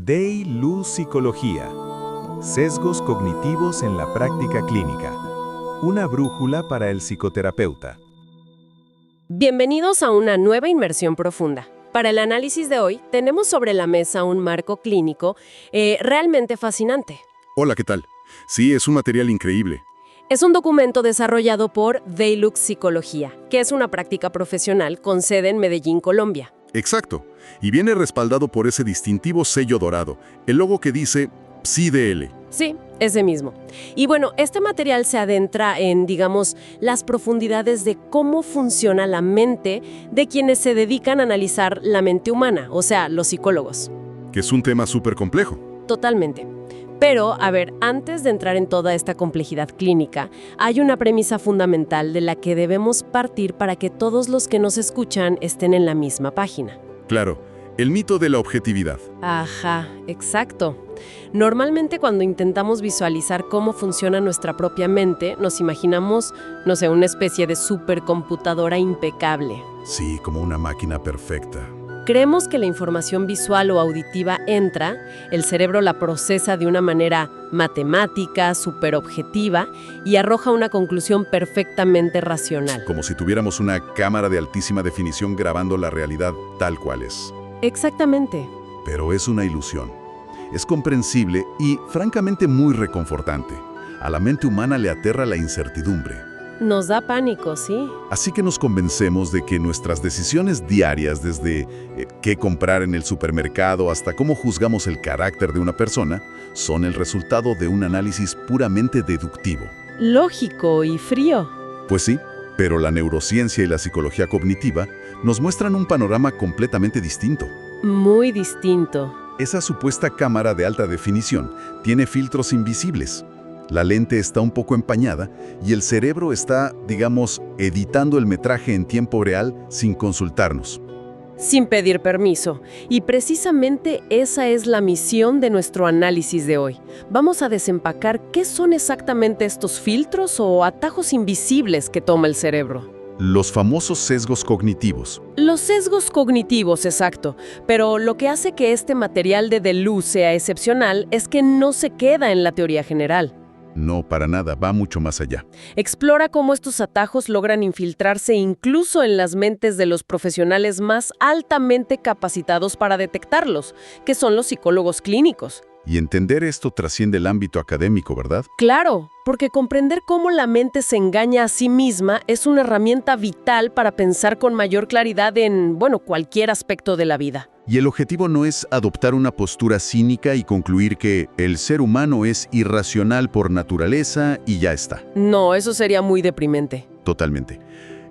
DEI-LU Psicología. Sesgos cognitivos en la práctica clínica. Una brújula para el psicoterapeuta. Bienvenidos a una nueva inmersión profunda. Para el análisis de hoy, tenemos sobre la mesa un marco clínico realmente fascinante. Hola, ¿qué tal? Sí, es un material increíble. Es un documento desarrollado por DEI-LU Psicología, que es una práctica profesional con sede en Medellín, Colombia. Exacto. Y viene respaldado por ese distintivo sello dorado, el logo que dice PSI-DL. Sí, ese mismo. Y bueno, este material se adentra en, digamos, las profundidades de cómo funciona la mente de quienes se dedican a analizar la mente humana, o sea, los psicólogos. Que es un tema súper complejo. Totalmente. Pero, a ver, antes de entrar en toda esta complejidad clínica, hay una premisa fundamental de la que debemos partir para que todos los que nos escuchan estén en la misma página. Claro, el mito de la objetividad. Ajá, exacto. Normalmente cuando intentamos visualizar cómo funciona nuestra propia mente, nos imaginamos, no sé, una especie de supercomputadora impecable. Sí, como una máquina perfecta. Creemos que la información visual o auditiva entra, el cerebro la procesa de una manera matemática, superobjetiva y arroja una conclusión perfectamente racional. Como si tuviéramos una cámara de altísima definición grabando la realidad tal cual es. Exactamente. Pero es una ilusión. Es comprensible y, francamente, muy reconfortante. A la mente humana le aterra la incertidumbre. Nos da pánico, sí. Así que nos convencemos de que nuestras decisiones diarias, desde qué comprar en el supermercado hasta cómo juzgamos el carácter de una persona, son el resultado de un análisis puramente deductivo. Lógico y frío. Pues sí, pero la neurociencia y la psicología cognitiva nos muestran un panorama completamente distinto. Muy distinto. Esa supuesta cámara de alta definición tiene filtros invisibles. La lente está un poco empañada y el cerebro está, digamos, editando el metraje en tiempo real sin consultarnos. Sin pedir permiso. Y precisamente esa es la misión de nuestro análisis de hoy. Vamos a desempacar qué son exactamente estos filtros o atajos invisibles que toma el cerebro. Los famosos sesgos cognitivos. Los sesgos cognitivos, exacto. Pero lo que hace que este material de DEI-LU sea excepcional es que no se queda en la teoría general. No, para nada, va mucho más allá. Explora cómo estos atajos logran infiltrarse incluso en las mentes de los profesionales más altamente capacitados para detectarlos, que son los psicólogos clínicos. Y entender esto trasciende el ámbito académico, ¿verdad? Claro, porque comprender cómo la mente se engaña a sí misma es una herramienta vital para pensar con mayor claridad en, cualquier aspecto de la vida. Y el objetivo no es adoptar una postura cínica y concluir que el ser humano es irracional por naturaleza y ya está. No, eso sería muy deprimente. Totalmente.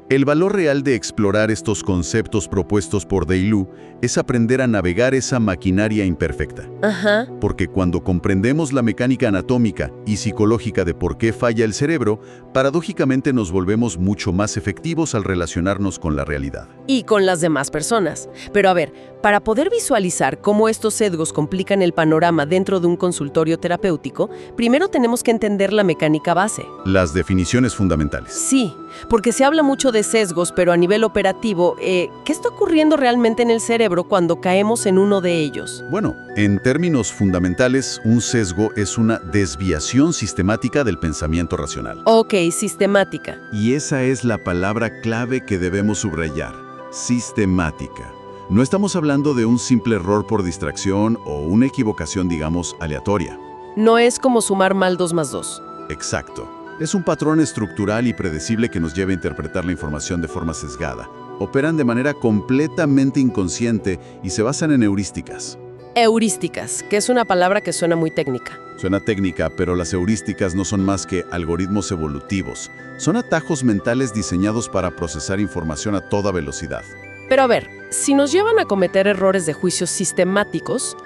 El valor real de explorar estos conceptos propuestos por DEI-LU es aprender a navegar esa maquinaria imperfecta. Ajá. Porque cuando comprendemos la mecánica anatómica y psicológica de por qué falla el cerebro, paradójicamente nos volvemos mucho más efectivos al relacionarnos con la realidad. Y con las demás personas. Pero a ver, para poder visualizar cómo estos sesgos complican el panorama dentro de un consultorio terapéutico, primero tenemos que entender la mecánica base. Las definiciones fundamentales. Sí, porque se habla mucho de sesgos, pero a nivel operativo, ¿qué está ocurriendo realmente en el cerebro cuando caemos en uno de ellos? Bueno, en términos fundamentales, un sesgo es una desviación sistemática del pensamiento racional. Ok, sistemática. Y esa es la palabra clave que debemos subrayar: sistemática. No estamos hablando de un simple error por distracción o una equivocación, digamos, aleatoria. No es como sumar mal 2 más 2. Exacto. Es un patrón estructural y predecible que nos lleva a interpretar la información de forma sesgada. Operan de manera completamente inconsciente y se basan en heurísticas. Heurísticas, que es una palabra que suena muy técnica. Suena técnica, pero las heurísticas no son más que algoritmos evolutivos. Son atajos mentales diseñados para procesar información a toda velocidad. Pero a ver, si nos llevan a cometer errores de juicios sistemáticos,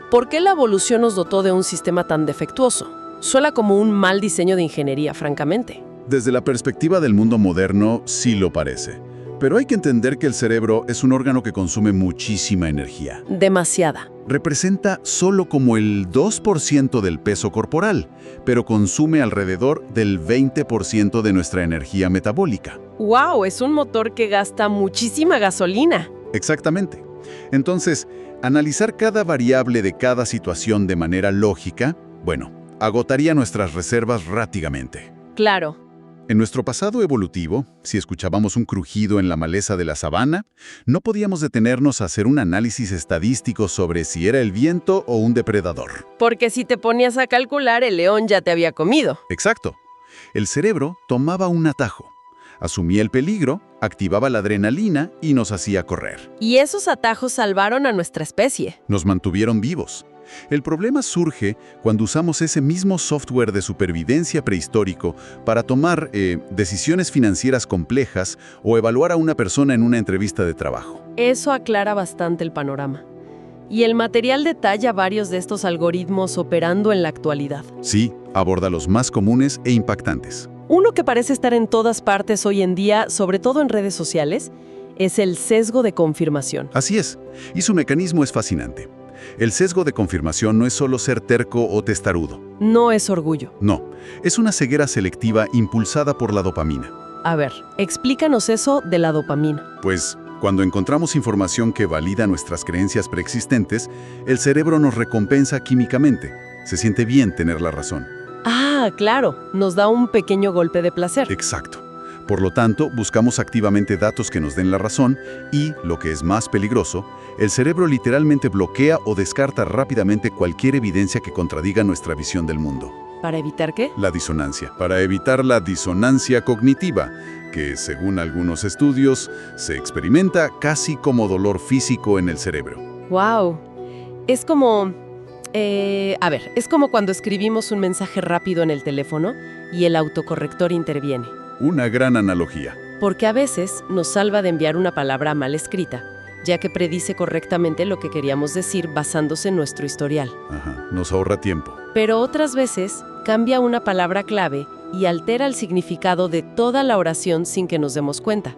¿por qué la evolución nos dotó de un sistema tan defectuoso? Suena como un mal diseño de ingeniería, francamente. Desde la perspectiva del mundo moderno, sí lo parece. Pero hay que entender que el cerebro es un órgano que consume muchísima energía. Demasiada. Representa solo como el 2% del peso corporal, pero consume alrededor del 20% de nuestra energía metabólica. ¡Wow! Es un motor que gasta muchísima gasolina. Exactamente. Entonces, Analizar cada variable de cada situación de manera lógica, bueno, agotaría nuestras reservas rápidamente. Claro. En nuestro pasado evolutivo, si escuchábamos un crujido en la maleza de la sabana, no podíamos detenernos a hacer un análisis estadístico sobre si era el viento o un depredador. Porque si te ponías a calcular, el león ya te había comido. Exacto. El cerebro tomaba un atajo. Asumía el peligro, activaba la adrenalina y nos hacía correr. Y esos atajos salvaron a nuestra especie. Nos mantuvieron vivos. El problema surge cuando usamos ese mismo software de supervivencia prehistórico para tomar decisiones financieras complejas o evaluar a una persona en una entrevista de trabajo. Eso aclara bastante el panorama. Y el material detalla varios de estos algoritmos operando en la actualidad. Sí, aborda los más comunes e impactantes. Uno que parece estar en todas partes hoy en día, sobre todo en redes sociales, es el sesgo de confirmación. Así es, y su mecanismo es fascinante. El sesgo de confirmación no es solo ser terco o testarudo. No es orgullo. No, es una ceguera selectiva impulsada por la dopamina. A ver, explícanos eso de la dopamina. Pues, cuando encontramos información que valida nuestras creencias preexistentes, el cerebro nos recompensa químicamente. Se siente bien tener la razón. Ah, claro, nos da un pequeño golpe de placer. Exacto. Por lo tanto, buscamos activamente datos que nos den la razón y, lo que es más peligroso, el cerebro literalmente bloquea o descarta rápidamente cualquier evidencia que contradiga nuestra visión del mundo. ¿Para evitar qué? La disonancia. Para evitar la disonancia cognitiva, que, según algunos estudios, se experimenta casi como dolor físico en el cerebro. ¡Wow! Es como... es como cuando escribimos un mensaje rápido en el teléfono y el autocorrector interviene. Una gran analogía. Porque a veces nos salva de enviar una palabra mal escrita, ya que predice correctamente lo que queríamos decir basándose en nuestro historial. Ajá, nos ahorra tiempo. Pero otras veces cambia una palabra clave y altera el significado de toda la oración sin que nos demos cuenta.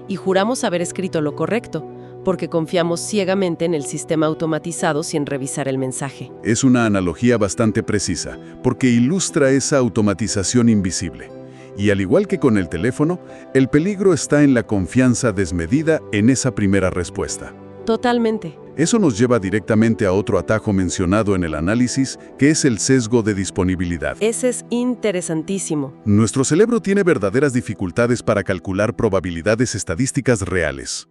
Y juramos haber escrito lo correcto, porque confiamos ciegamente en el sistema automatizado sin revisar el mensaje. Es una analogía bastante precisa, porque ilustra esa automatización invisible. Y al igual que con el teléfono, el peligro está en la confianza desmedida en esa primera respuesta. Totalmente. Eso nos lleva directamente a otro atajo mencionado en el análisis, que es el sesgo de disponibilidad. Ese es interesantísimo. Nuestro cerebro tiene verdaderas dificultades para calcular probabilidades estadísticas reales.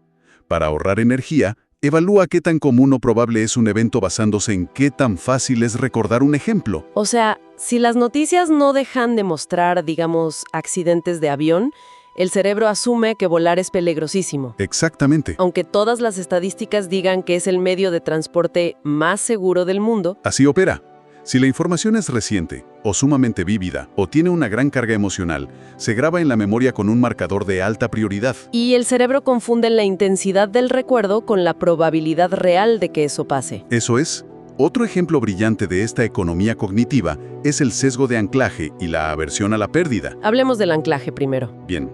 Para ahorrar energía, evalúa qué tan común o probable es un evento basándose en qué tan fácil es recordar un ejemplo. O sea, si las noticias no dejan de mostrar, digamos, accidentes de avión, el cerebro asume que volar es peligrosísimo. Exactamente. Aunque todas las estadísticas digan que es el medio de transporte más seguro del mundo. Así opera. Si la información es reciente, o sumamente vívida, o tiene una gran carga emocional, se graba en la memoria con un marcador de alta prioridad. Y el cerebro confunde la intensidad del recuerdo con la probabilidad real de que eso pase. Eso es. Otro ejemplo brillante de esta economía cognitiva es el sesgo de anclaje y la aversión a la pérdida. Hablemos del anclaje primero. Bien.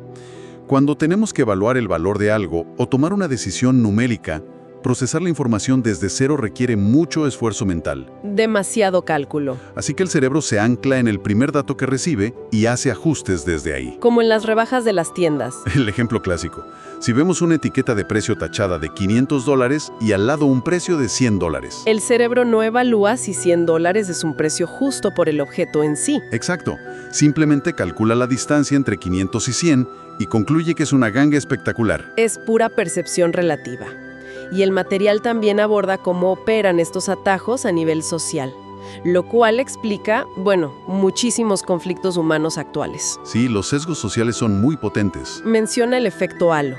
Cuando tenemos que evaluar el valor de algo o tomar una decisión numérica, procesar la información desde cero requiere mucho esfuerzo mental. Demasiado cálculo. Así que el cerebro se ancla en el primer dato que recibe y hace ajustes desde ahí. Como en las rebajas de las tiendas. El ejemplo clásico. Si vemos una etiqueta de precio tachada de $500 y al lado un precio de $100. El cerebro no evalúa si $100 es un precio justo por el objeto en sí. Exacto. Simplemente calcula la distancia entre 500 y 100 y concluye que es una ganga espectacular. Es pura percepción relativa. Y el material también aborda cómo operan estos atajos a nivel social, lo cual explica, muchísimos conflictos humanos actuales. Sí, los sesgos sociales son muy potentes. Menciona el efecto halo,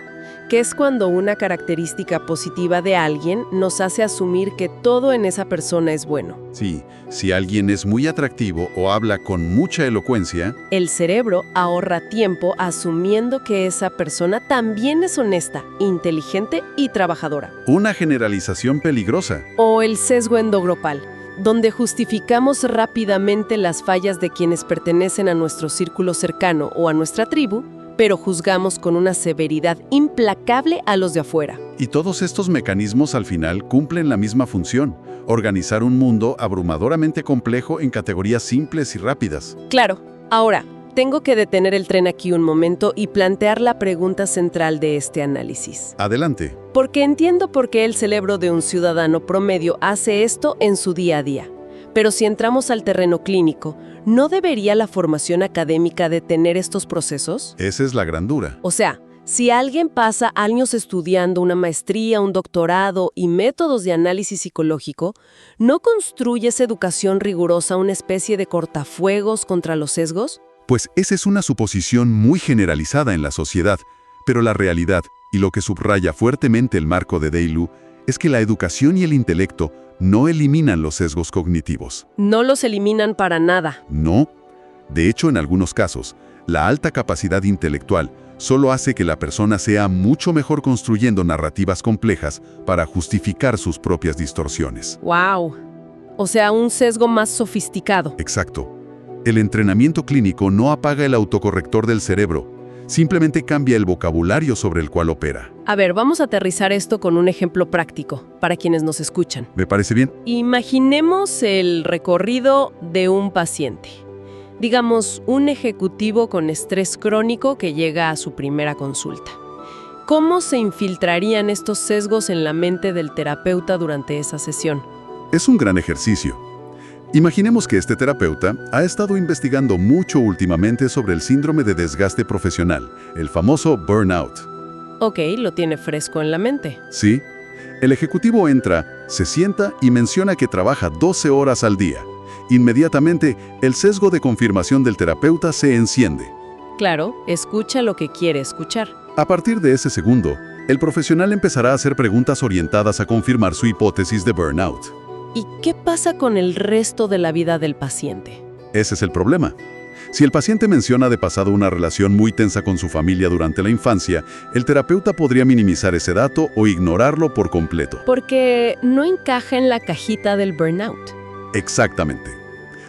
que es cuando una característica positiva de alguien nos hace asumir que todo en esa persona es bueno. Sí, si alguien es muy atractivo o habla con mucha elocuencia, el cerebro ahorra tiempo asumiendo que esa persona también es honesta, inteligente y trabajadora. Una generalización peligrosa. O el sesgo endogropal, donde justificamos rápidamente las fallas de quienes pertenecen a nuestro círculo cercano o a nuestra tribu, pero juzgamos con una severidad implacable a los de afuera. Y todos estos mecanismos al final cumplen la misma función: organizar un mundo abrumadoramente complejo en categorías simples y rápidas. Claro. Ahora, tengo que detener el tren aquí un momento y plantear la pregunta central de este análisis. Adelante. Porque entiendo por qué el cerebro de un ciudadano promedio hace esto en su día a día. Pero si entramos al terreno clínico, ¿no debería la formación académica detener estos procesos? Esa es la grandura. O sea, si alguien pasa años estudiando una maestría, un doctorado y métodos de análisis psicológico, ¿no construye esa educación rigurosa una especie de cortafuegos contra los sesgos? Pues esa es una suposición muy generalizada en la sociedad, pero la realidad, y lo que subraya fuertemente el marco de Deilus, es que la educación y el intelecto no eliminan los sesgos cognitivos. No los eliminan para nada. No. De hecho, en algunos casos, la alta capacidad intelectual solo hace que la persona sea mucho mejor construyendo narrativas complejas para justificar sus propias distorsiones. ¡Wow! O sea, un sesgo más sofisticado. Exacto. El entrenamiento clínico no apaga el autocorrector del cerebro, simplemente cambia el vocabulario sobre el cual opera. A ver, vamos a aterrizar esto con un ejemplo práctico, para quienes nos escuchan. ¿Me parece bien? Imaginemos el recorrido de un paciente. Digamos, un ejecutivo con estrés crónico que llega a su primera consulta. ¿Cómo se infiltrarían estos sesgos en la mente del terapeuta durante esa sesión? Es un gran ejercicio. Imaginemos que este terapeuta ha estado investigando mucho últimamente sobre el síndrome de desgaste profesional, el famoso burnout. Ok, lo tiene fresco en la mente. Sí, el ejecutivo entra, se sienta y menciona que trabaja 12 horas al día. Inmediatamente, el sesgo de confirmación del terapeuta se enciende. Claro, escucha lo que quiere escuchar. A partir de ese segundo, el profesional empezará a hacer preguntas orientadas a confirmar su hipótesis de burnout. ¿Y qué pasa con el resto de la vida del paciente? Ese es el problema. Si el paciente menciona de pasado una relación muy tensa con su familia durante la infancia, el terapeuta podría minimizar ese dato o ignorarlo por completo. Porque no encaja en la cajita del burnout. Exactamente.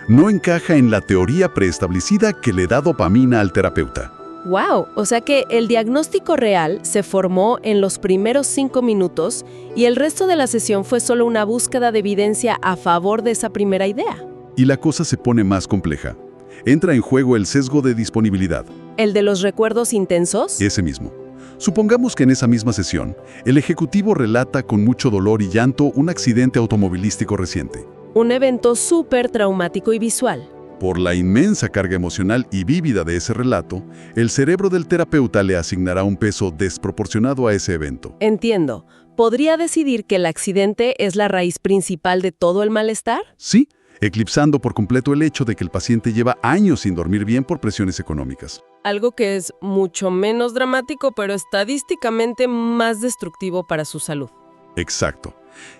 No encaja en la teoría preestablecida que le da dopamina al terapeuta. ¡Wow! O sea que el diagnóstico real se formó en los primeros 5 minutos y el resto de la sesión fue solo una búsqueda de evidencia a favor de esa primera idea. Y la cosa se pone más compleja. Entra en juego el sesgo de disponibilidad. ¿El de los recuerdos intensos? Ese mismo. Supongamos que en esa misma sesión, el ejecutivo relata con mucho dolor y llanto un accidente automovilístico reciente. Un evento súper traumático y visual. Por la inmensa carga emocional y vívida de ese relato, el cerebro del terapeuta le asignará un peso desproporcionado a ese evento. Entiendo. ¿Podría decidir que el accidente es la raíz principal de todo el malestar? Sí, eclipsando por completo el hecho de que el paciente lleva años sin dormir bien por presiones económicas. Algo que es mucho menos dramático, pero estadísticamente más destructivo para su salud. Exacto.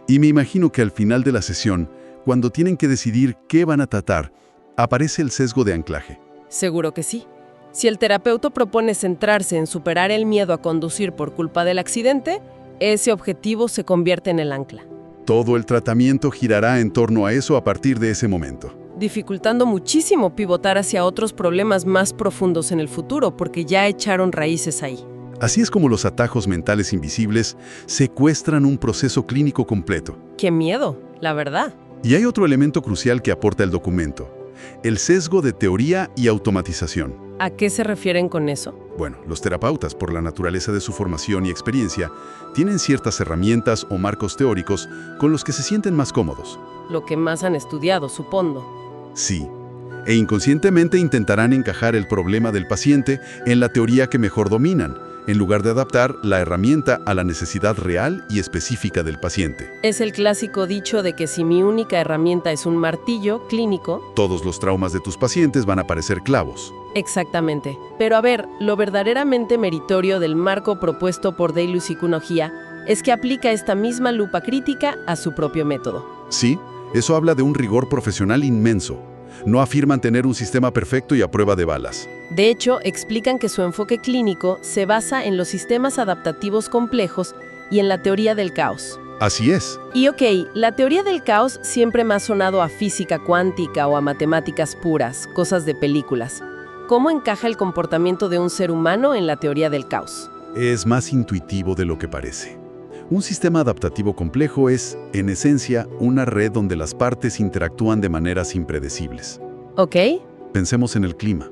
Y me imagino que al final de la sesión, cuando tienen que decidir qué van a tratar, aparece el sesgo de anclaje. Seguro que sí. Si el terapeuta propone centrarse en superar el miedo a conducir por culpa del accidente, ese objetivo se convierte en el ancla, Todo el tratamiento girará en torno a eso a partir de ese momento. dificultando muchísimo pivotar hacia otros problemas más profundos en el futuro, porque ya echaron raíces ahí. Así es como los atajos mentales invisibles secuestran un proceso clínico completo. ¡Qué miedo! La verdad. Y hay otro elemento crucial que aporta el documento: el sesgo de teoría y automatización. ¿A qué se refieren con eso? Bueno, los terapeutas, por la naturaleza de su formación y experiencia, tienen ciertas herramientas o marcos teóricos con los que se sienten más cómodos. Lo que más han estudiado, supongo. Sí, e inconscientemente intentarán encajar el problema del paciente en la teoría que mejor dominan, en lugar de adaptar la herramienta a la necesidad real y específica del paciente. Es el clásico dicho de que si mi única herramienta es un martillo clínico. Todos los traumas de tus pacientes van a parecer clavos. Exactamente. Pero a ver, lo verdaderamente meritorio del marco propuesto por Deilus Psicología es que aplica esta misma lupa crítica a su propio método. Sí, eso habla de un rigor profesional inmenso. No afirman tener un sistema perfecto y a prueba de balas. De hecho, explican que su enfoque clínico se basa en los sistemas adaptativos complejos y en la teoría del caos. Así es. Y ok, la teoría del caos siempre me ha sonado a física cuántica o a matemáticas puras, cosas de películas. ¿Cómo encaja el comportamiento de un ser humano en la teoría del caos? Es más intuitivo de lo que parece. Un sistema adaptativo complejo es, en esencia, una red donde las partes interactúan de maneras impredecibles. ¿Ok? Pensemos en el clima.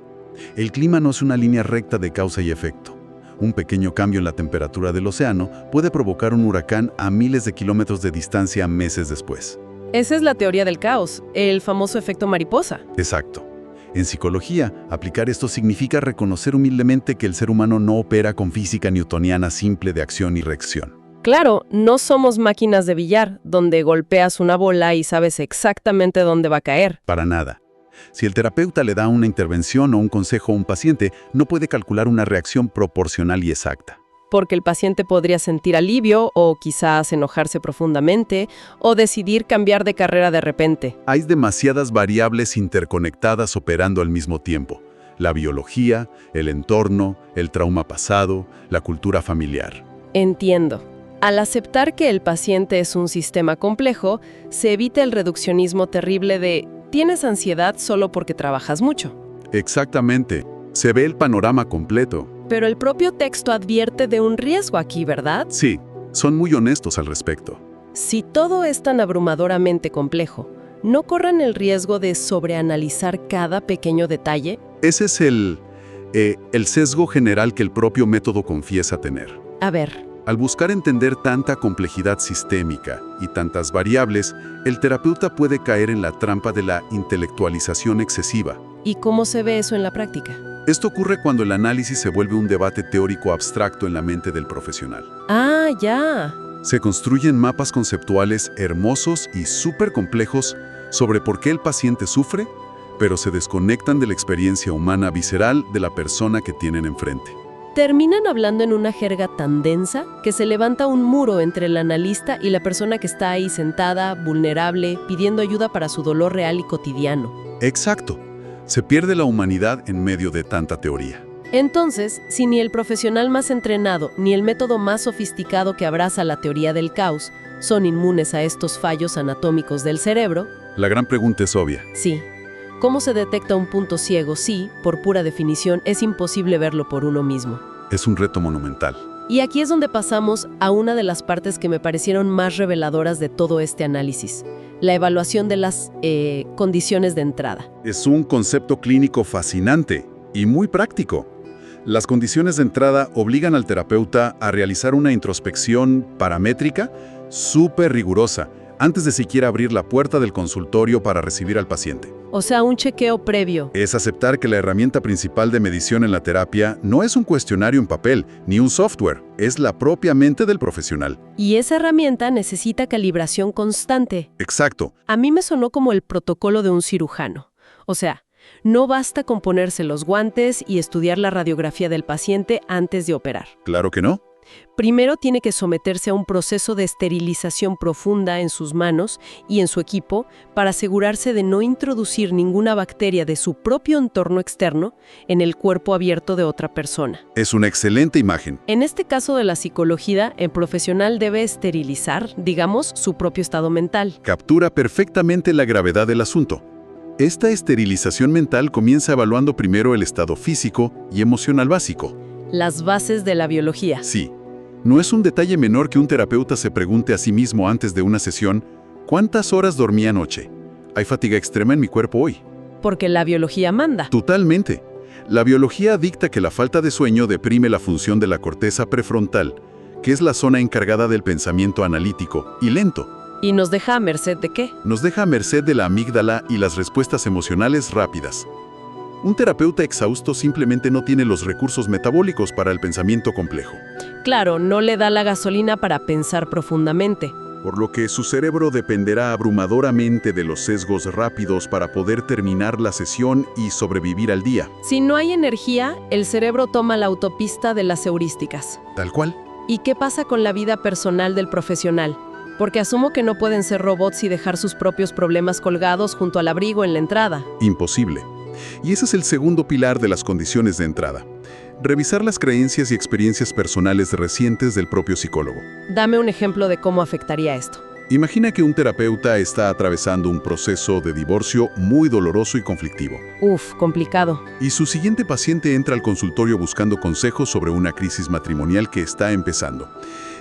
El clima no es una línea recta de causa y efecto. Un pequeño cambio en la temperatura del océano puede provocar un huracán a miles de kilómetros de distancia meses después. Esa es la teoría del caos, el famoso efecto mariposa. Exacto. En psicología, aplicar esto significa reconocer humildemente que el ser humano no opera con física newtoniana simple de acción y reacción. Claro, no somos máquinas de billar, donde golpeas una bola y sabes exactamente dónde va a caer. Para nada. Si el terapeuta le da una intervención o un consejo a un paciente, no puede calcular una reacción proporcional y exacta. Porque el paciente podría sentir alivio o quizás enojarse profundamente o decidir cambiar de carrera de repente. Hay demasiadas variables interconectadas operando al mismo tiempo. La biología, el entorno, el trauma pasado, la cultura familiar. Entiendo. Al aceptar que el paciente es un sistema complejo, se evita el reduccionismo terrible de «tienes ansiedad solo porque trabajas mucho». Exactamente. Se ve el panorama completo. Pero el propio texto advierte de un riesgo aquí, ¿verdad? Sí, son muy honestos al respecto. Si todo es tan abrumadoramente complejo, ¿no corran el riesgo de sobreanalizar cada pequeño detalle? Ese es el sesgo general que el propio método confiesa tener. A ver. Al buscar entender tanta complejidad sistémica y tantas variables, el terapeuta puede caer en la trampa de la intelectualización excesiva. ¿Y cómo se ve eso en la práctica? Esto ocurre cuando el análisis se vuelve un debate teórico abstracto en la mente del profesional. Ah, ya. Se construyen mapas conceptuales hermosos y súper complejos sobre por qué el paciente sufre, pero se desconectan de la experiencia humana visceral de la persona que tienen enfrente. Terminan hablando en una jerga tan densa que se levanta un muro entre el analista y la persona que está ahí sentada, vulnerable, pidiendo ayuda para su dolor real y cotidiano. Exacto. Se pierde la humanidad en medio de tanta teoría. Entonces, si ni el profesional más entrenado ni el método más sofisticado que abraza la teoría del caos son inmunes a estos fallos anatómicos del cerebro, La gran pregunta es obvia. sí. ¿Cómo se detecta un punto ciego si, por pura definición, es imposible verlo por uno mismo? Es un reto monumental. Y aquí es donde pasamos a una de las partes que me parecieron más reveladoras de todo este análisis, la evaluación de las condiciones de entrada. Es un concepto clínico fascinante y muy práctico. Las condiciones de entrada obligan al terapeuta a realizar una introspección paramétrica súper rigurosa antes de siquiera abrir la puerta del consultorio para recibir al paciente. O sea, un chequeo previo. Es aceptar que la herramienta principal de medición en la terapia no es un cuestionario en papel ni un software, es la propia mente del profesional. Y esa herramienta necesita calibración constante. Exacto. A mí me sonó como el protocolo de un cirujano. O sea, no basta con ponerse los guantes y estudiar la radiografía del paciente antes de operar. Claro que no. Primero tiene que someterse a un proceso de esterilización profunda en sus manos y en su equipo para asegurarse de no introducir ninguna bacteria de su propio entorno externo en el cuerpo abierto de otra persona. Es una excelente imagen. En este caso de la psicología, el profesional debe esterilizar, digamos, su propio estado mental. Captura perfectamente la gravedad del asunto. Esta esterilización mental comienza evaluando primero el estado físico y emocional básico. Las bases de la biología. Sí. No es un detalle menor que un terapeuta se pregunte a sí mismo antes de una sesión, ¿cuántas horas dormí anoche? ¿Hay fatiga extrema en mi cuerpo hoy? Porque la biología manda. Totalmente. La biología dicta que la falta de sueño deprime la función de la corteza prefrontal, que es la zona encargada del pensamiento analítico y lento. ¿Y nos deja a merced de qué? Nos deja a merced de la amígdala y las respuestas emocionales rápidas. Un terapeuta exhausto simplemente no tiene los recursos metabólicos para el pensamiento complejo. Claro, no le da la gasolina para pensar profundamente. Por lo que su cerebro dependerá abrumadoramente de los sesgos rápidos para poder terminar la sesión y sobrevivir al día. Si no hay energía, el cerebro toma la autopista de las heurísticas. Tal cual. ¿Y qué pasa con la vida personal del profesional? Porque asumo que no pueden ser robots y dejar sus propios problemas colgados junto al abrigo en la entrada. Imposible. Y ese es el segundo pilar de las condiciones de entrada. Revisar las creencias y experiencias personales recientes del propio psicólogo. Dame un ejemplo de cómo afectaría esto. Imagina que un terapeuta está atravesando un proceso de divorcio muy doloroso y conflictivo. Uf, complicado. Y su siguiente paciente entra al consultorio buscando consejos sobre una crisis matrimonial que está empezando.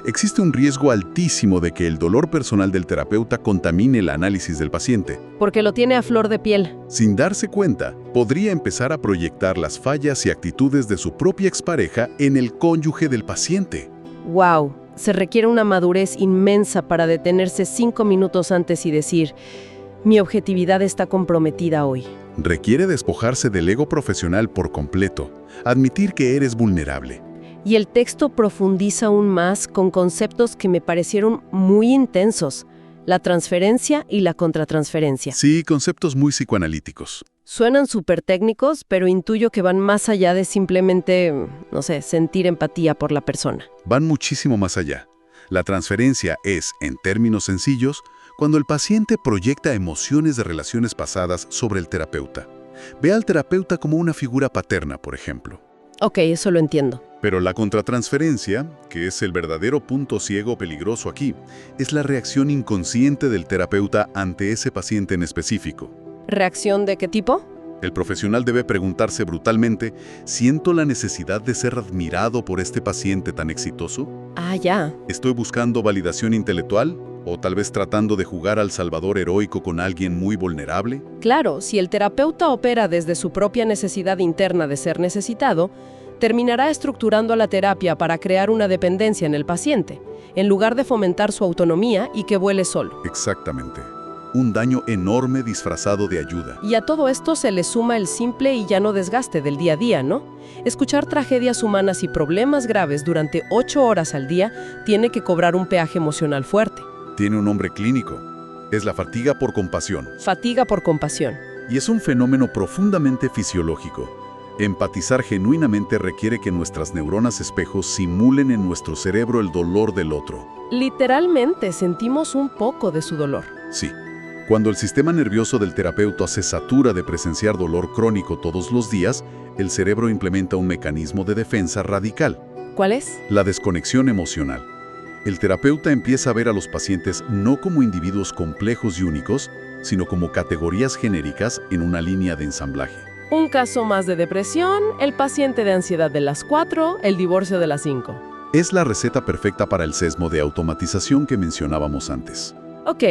Existe un riesgo altísimo de que el dolor personal del terapeuta contamine el análisis del paciente. Porque lo tiene a flor de piel. Sin darse cuenta, podría empezar a proyectar las fallas y actitudes de su propia expareja en el cónyuge del paciente. ¡Wow! Se requiere una madurez inmensa para detenerse 5 minutos antes y decir, mi objetividad está comprometida hoy. Requiere despojarse del ego profesional por completo, admitir que eres vulnerable. Y el texto profundiza aún más con conceptos que me parecieron muy intensos, la transferencia y la contratransferencia. Sí, conceptos muy psicoanalíticos. Suenan súper técnicos, pero intuyo que van más allá de simplemente, no sé, sentir empatía por la persona. Van muchísimo más allá. La transferencia es, en términos sencillos, cuando el paciente proyecta emociones de relaciones pasadas sobre el terapeuta. Ve al terapeuta como una figura paterna, por ejemplo. Ok, eso lo entiendo. Pero la contratransferencia, que es el verdadero punto ciego peligroso aquí, es la reacción inconsciente del terapeuta ante ese paciente en específico. ¿Reacción de qué tipo? El profesional debe preguntarse brutalmente, ¿siento la necesidad de ser admirado por este paciente tan exitoso? Ah, ya. ¿Estoy buscando validación intelectual? ¿O tal vez tratando de jugar al salvador heroico con alguien muy vulnerable? Claro, si el terapeuta opera desde su propia necesidad interna de ser necesitado, terminará estructurando la terapia para crear una dependencia en el paciente, en lugar de fomentar su autonomía y que vuele solo. Exactamente. Un daño enorme disfrazado de ayuda. Y a todo esto se le suma el simple y llano desgaste del día a día, ¿no? Escuchar tragedias humanas y problemas graves durante 8 horas al día tiene que cobrar un peaje emocional fuerte. Tiene un nombre clínico. Es la fatiga por compasión. Fatiga por compasión. Y es un fenómeno profundamente fisiológico. Empatizar genuinamente requiere que nuestras neuronas espejos simulen en nuestro cerebro el dolor del otro. Literalmente sentimos un poco de su dolor. Sí. Cuando el sistema nervioso del terapeuta se satura de presenciar dolor crónico todos los días, el cerebro implementa un mecanismo de defensa radical. ¿Cuál es? La desconexión emocional. El terapeuta empieza a ver a los pacientes no como individuos complejos y únicos, sino como categorías genéricas en una línea de ensamblaje. Un caso más de depresión, el paciente de ansiedad de las 4, el divorcio de las 5. Es la receta perfecta para el sesgo de automatización que mencionábamos antes. Ok,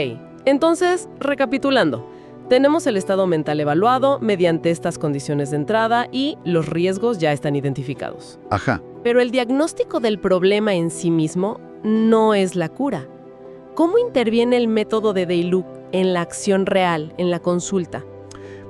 entonces, recapitulando. Tenemos el estado mental evaluado mediante estas condiciones de entrada y los riesgos ya están identificados. Ajá. Pero el diagnóstico del problema en sí mismo no es la cura. ¿Cómo interviene el método de Deiluk en la acción real, en la consulta?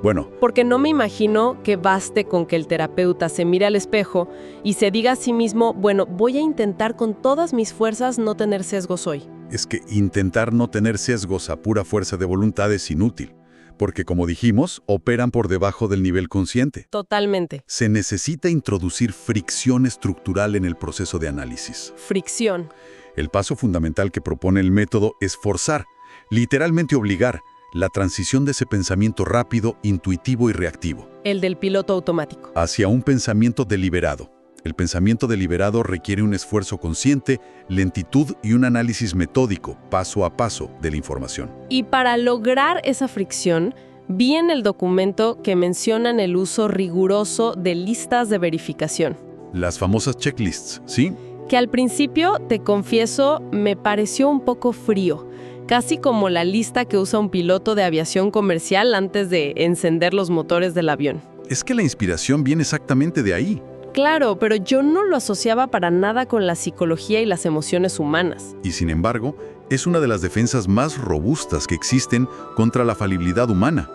Bueno, Porque no me imagino que baste con que el terapeuta se mire al espejo y se diga a sí mismo, bueno, voy a intentar con todas mis fuerzas no tener sesgos hoy. es que intentar no tener sesgos a pura fuerza de voluntad es inútil, porque como dijimos, operan por debajo del nivel consciente. Totalmente. Se necesita introducir fricción estructural en el proceso de análisis. Fricción. El paso fundamental que propone el método es forzar, literalmente obligar, la transición de ese pensamiento rápido, intuitivo y reactivo, El del piloto automático. hacia un pensamiento deliberado. El pensamiento deliberado requiere un esfuerzo consciente, lentitud y un análisis metódico, paso a paso, de la información. Y para lograr esa fricción, vi en el documento que mencionan el uso riguroso de listas de verificación. Las famosas checklists, ¿sí? Que al principio, te confieso, me pareció un poco frío. Casi como la lista que usa un piloto de aviación comercial antes de encender los motores del avión. Es que la inspiración viene exactamente de ahí. Claro, pero yo no lo asociaba para nada con la psicología y las emociones humanas. Y sin embargo, es una de las defensas más robustas que existen contra la falibilidad humana.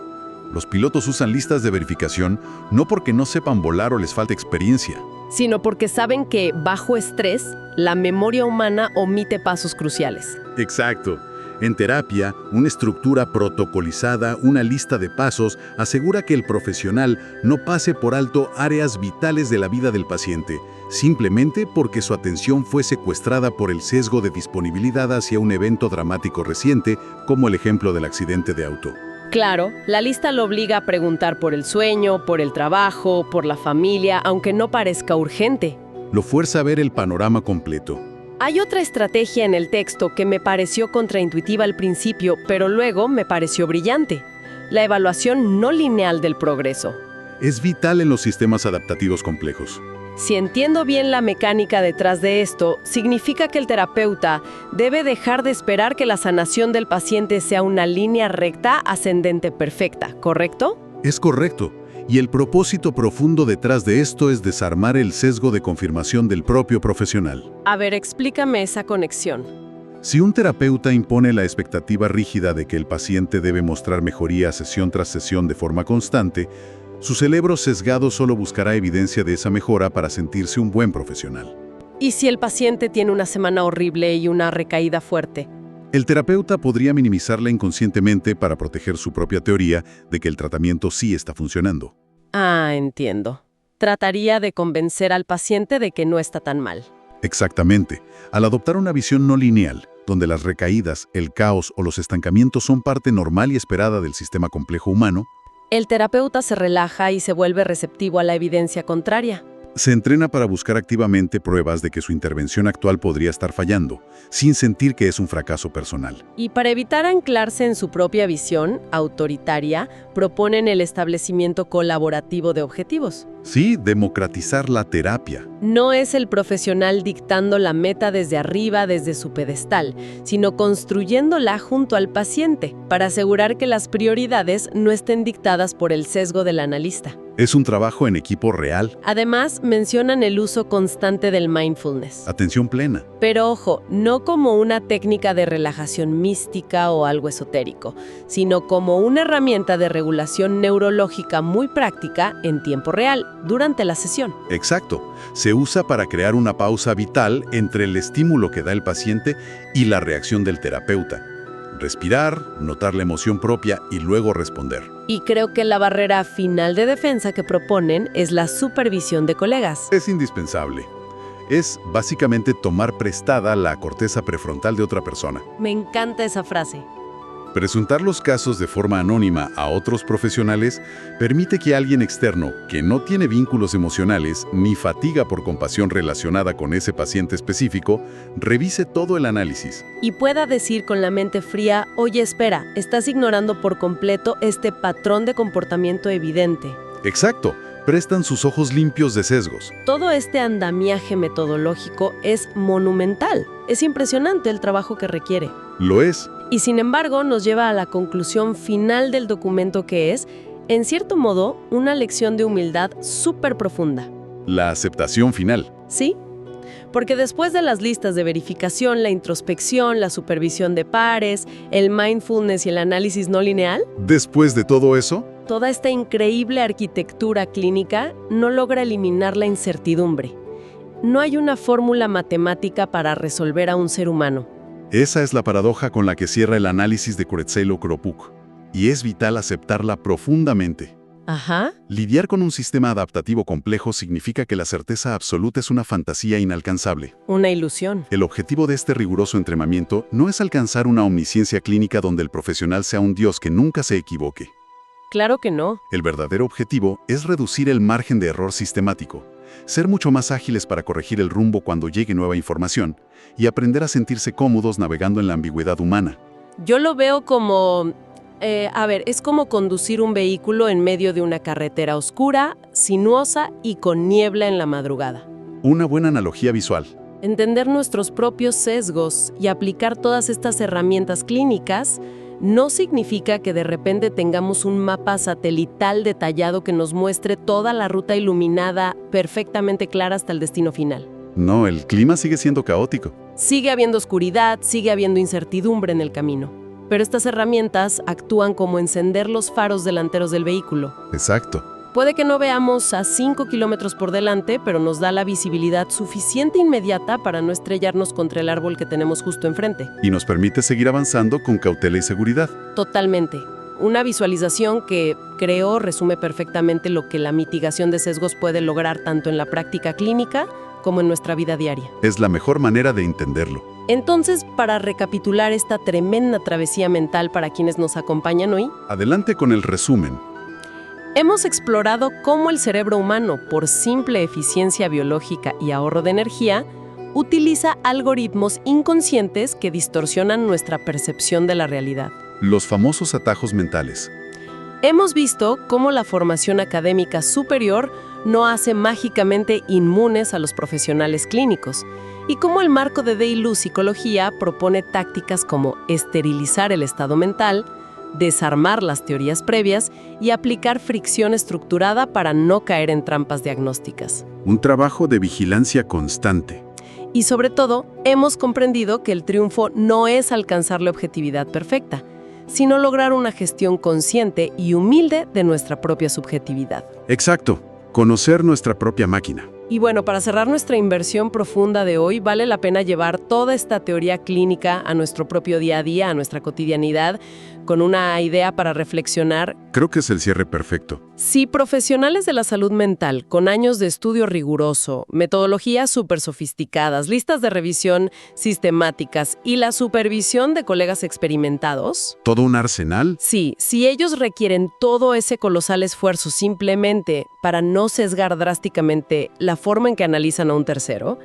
Los pilotos usan listas de verificación no porque no sepan volar o les falte experiencia. Sino porque saben que, bajo estrés, la memoria humana omite pasos cruciales. Exacto. En terapia, una estructura protocolizada, una lista de pasos, asegura que el profesional no pase por alto áreas vitales de la vida del paciente, simplemente porque su atención fue secuestrada por el sesgo de disponibilidad hacia un evento dramático reciente, como el ejemplo del accidente de auto. Claro, la lista lo obliga a preguntar por el sueño, por el trabajo, por la familia, aunque no parezca urgente. Lo fuerza a ver el panorama completo. Hay otra estrategia en el texto que me pareció contraintuitiva al principio, pero luego me pareció brillante. La evaluación no lineal del progreso. Es vital en los sistemas adaptativos complejos. Si entiendo bien la mecánica detrás de esto, significa que el terapeuta debe dejar de esperar que la sanación del paciente sea una línea recta ascendente perfecta, ¿correcto? Es correcto. Y el propósito profundo detrás de esto es desarmar el sesgo de confirmación del propio profesional. A ver, explícame esa conexión. Si un terapeuta impone la expectativa rígida de que el paciente debe mostrar mejoría sesión tras sesión de forma constante, su cerebro sesgado solo buscará evidencia de esa mejora para sentirse un buen profesional. ¿Y si el paciente tiene una semana horrible y una recaída fuerte? El terapeuta podría minimizarla inconscientemente para proteger su propia teoría de que el tratamiento sí está funcionando. Ah, entiendo. Trataría de convencer al paciente de que no está tan mal. Exactamente. Al adoptar una visión no lineal, donde las recaídas, el caos o los estancamientos son parte normal y esperada del sistema complejo humano, El terapeuta se relaja y se vuelve receptivo a la evidencia contraria. se entrena para buscar activamente pruebas de que su intervención actual podría estar fallando, sin sentir que es un fracaso personal. Y para evitar anclarse en su propia visión autoritaria, proponen el establecimiento colaborativo de objetivos. Sí, democratizar la terapia. No es el profesional dictando la meta desde arriba, desde su pedestal, sino construyéndola junto al paciente, para asegurar que las prioridades no estén dictadas por el sesgo del analista. Es un trabajo en equipo real. Además, mencionan el uso constante del mindfulness. Atención plena. Pero ojo, no como una técnica de relajación mística o algo esotérico, sino como una herramienta de regulación neurológica muy práctica en tiempo real, durante la sesión. Exacto. Se usa para crear una pausa vital entre el estímulo que da el paciente y la reacción del terapeuta. Respirar, notar la emoción propia y luego responder. Y creo que la barrera final de defensa que proponen es la supervisión de colegas. Es indispensable. Es básicamente tomar prestada la corteza prefrontal de otra persona. Me encanta esa frase. Presentar los casos de forma anónima a otros profesionales permite que alguien externo, que no tiene vínculos emocionales ni fatiga por compasión relacionada con ese paciente específico, revise todo el análisis. Y pueda decir con la mente fría, oye, espera, estás ignorando por completo este patrón de comportamiento evidente. Exacto. Prestan sus ojos limpios de sesgos. Todo este andamiaje metodológico es monumental. Es impresionante el trabajo que requiere. Lo es. Y sin embargo, nos lleva a la conclusión final del documento que es, en cierto modo, una lección de humildad súper profunda. La aceptación final. ¿Sí? Porque después de las listas de verificación, la introspección, la supervisión de pares, el mindfulness y el análisis no lineal, Después de todo eso, toda esta increíble arquitectura clínica no logra eliminar la incertidumbre. No hay una fórmula matemática para resolver a un ser humano. esa es la paradoja con la que cierra el análisis de Kuretzelo-Kropuk. Y es vital aceptarla profundamente. Ajá. Lidiar con un sistema adaptativo complejo significa que la certeza absoluta es una fantasía inalcanzable. Una ilusión. El objetivo de este riguroso entrenamiento no es alcanzar una omnisciencia clínica donde el profesional sea un dios que nunca se equivoque. Claro que no. El verdadero objetivo es reducir el margen de error sistemático, ser mucho más ágiles para corregir el rumbo cuando llegue nueva información y aprender a sentirse cómodos navegando en la ambigüedad humana. Yo lo veo como... es como conducir un vehículo en medio de una carretera oscura, sinuosa y con niebla en la madrugada. Una buena analogía visual. Entender nuestros propios sesgos y aplicar todas estas herramientas clínicas no significa que de repente tengamos un mapa satelital detallado que nos muestre toda la ruta iluminada, perfectamente clara hasta el destino final. No, el clima sigue siendo caótico. Sigue habiendo oscuridad, sigue habiendo incertidumbre en el camino. Pero estas herramientas actúan como encender los faros delanteros del vehículo. Exacto. Puede que no veamos a 5 kilómetros por delante, pero nos da la visibilidad suficiente inmediata para no estrellarnos contra el árbol que tenemos justo enfrente. Y nos permite seguir avanzando con cautela y seguridad. Totalmente. Una visualización que, creo, resume perfectamente lo que la mitigación de sesgos puede lograr tanto en la práctica clínica como en nuestra vida diaria. Es la mejor manera de entenderlo. Entonces, para recapitular esta tremenda travesía mental para quienes nos acompañan hoy, Adelante con el resumen. hemos explorado cómo el cerebro humano, por simple eficiencia biológica y ahorro de energía, utiliza algoritmos inconscientes que distorsionan nuestra percepción de la realidad. Los famosos atajos mentales. Hemos visto cómo la formación académica superior no hace mágicamente inmunes a los profesionales clínicos, y cómo el marco de Deilu Psicología propone tácticas como esterilizar el estado mental, desarmar las teorías previas y aplicar fricción estructurada para no caer en trampas diagnósticas. Un trabajo de vigilancia constante. Y sobre todo, hemos comprendido que el triunfo no es alcanzar la objetividad perfecta, sino lograr una gestión consciente y humilde de nuestra propia subjetividad. Exacto, conocer nuestra propia máquina. Y bueno, para cerrar nuestra inversión profunda de hoy, vale la pena llevar toda esta teoría clínica a nuestro propio día a día, a nuestra cotidianidad, con una idea para reflexionar. Creo que es el cierre perfecto. Si profesionales de la salud mental, con años de estudio riguroso, metodologías súper sofisticadas, listas de revisión sistemáticas y la supervisión de colegas experimentados... ¿Todo un arsenal? Sí, si ellos requieren todo ese colosal esfuerzo simplemente para no sesgar drásticamente la forma en que analizan a un tercero,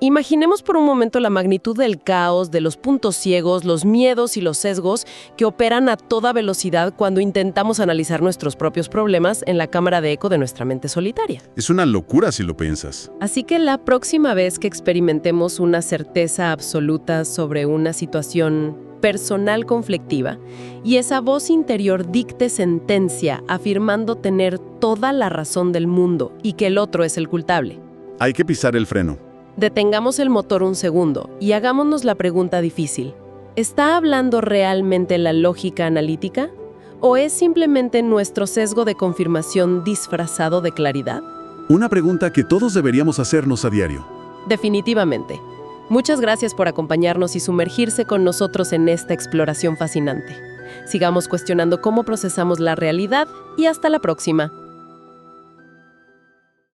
imaginemos por un momento la magnitud del caos, de los puntos ciegos, los miedos y los sesgos que operan a toda velocidad cuando intentamos analizar nuestros propios problemas en la cámara de eco de nuestra mente solitaria. Es una locura si lo piensas. Así que la próxima vez que experimentemos una certeza absoluta sobre una situación personal conflictiva y esa voz interior dicte sentencia afirmando tener toda la razón del mundo y que el otro es el culpable, Hay que pisar el freno. detengamos el motor un segundo y hagámonos la pregunta difícil. ¿Está hablando realmente la lógica analítica? ¿O es simplemente nuestro sesgo de confirmación disfrazado de claridad? Una pregunta que todos deberíamos hacernos a diario. Definitivamente. Muchas gracias por acompañarnos y sumergirse con nosotros en esta exploración fascinante. Sigamos cuestionando cómo procesamos la realidad y hasta la próxima.